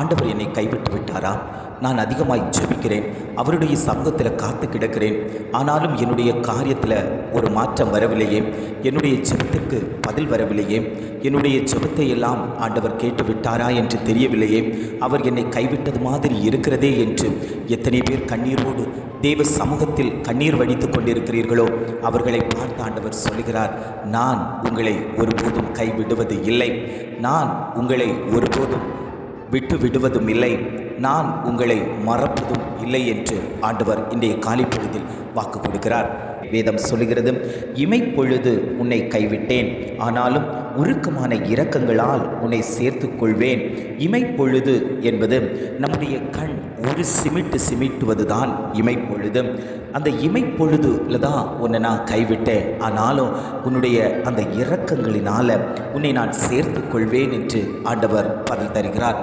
ஆண்டவர் என்னை கைவிட்டு விட்டாரா? நான் அதிகமாய் ஜெபிக்கிறேன், அவருடைய சமூகத்தில் காத்து கிடக்கிறேன். ஆனாலும் என்னுடைய காரியத்தில் ஒரு மாற்றம் வரவில்லையே, என்னுடைய ஜெபத்திற்கு பதில் வரவில்லையே, என்னுடைய ஜெபத்தை எல்லாம் ஆண்டவர் கேட்டு விட்டாரா என்று தெரியவில்லையே, அவர் என்னை கைவிட்டது மாதிரி இருக்கிறதே என்று எத்தனை பேர் கண்ணீரோடு தேவ சமூகத்தில் கண்ணீர் வடித்து கொண்டிருக்கிறீர்களோ அவர்களை பார்த்து ஆண்டவர் சொல்கிறார், நான் உங்களை ஒருபோதும் கைவிடுவது இல்லை, நான் உங்களை ஒருபோதும் விட்டு விடுவதும் இல்லை, நான் உங்களை மறப்பதும் இல்லை என்று ஆண்டவர் இன்றைய காலைப்பொழுதில் வாக்கு கொடுக்கிறார். வேதம் சொல்லுகிறது, இமைப்பொழுது உன்னை கைவிட்டேன், ஆனாலும் உருக்கமான இரக்கங்களால் உன்னை சேர்த்து கொள்வேன். இமைப்பொழுது என்பது நம்முடைய கண் ஒரு சிமிட்டுவது தான் இமைப்பொழுது. அந்த இமைப்பொழுதுல தான் உன்னை நான் கைவிட்டேன், ஆனாலும் உன்னுடைய அந்த இரக்கங்களினால உன்னை நான் சேர்த்து கொள்வேன் என்று ஆண்டவர் பதில் தருகிறார்.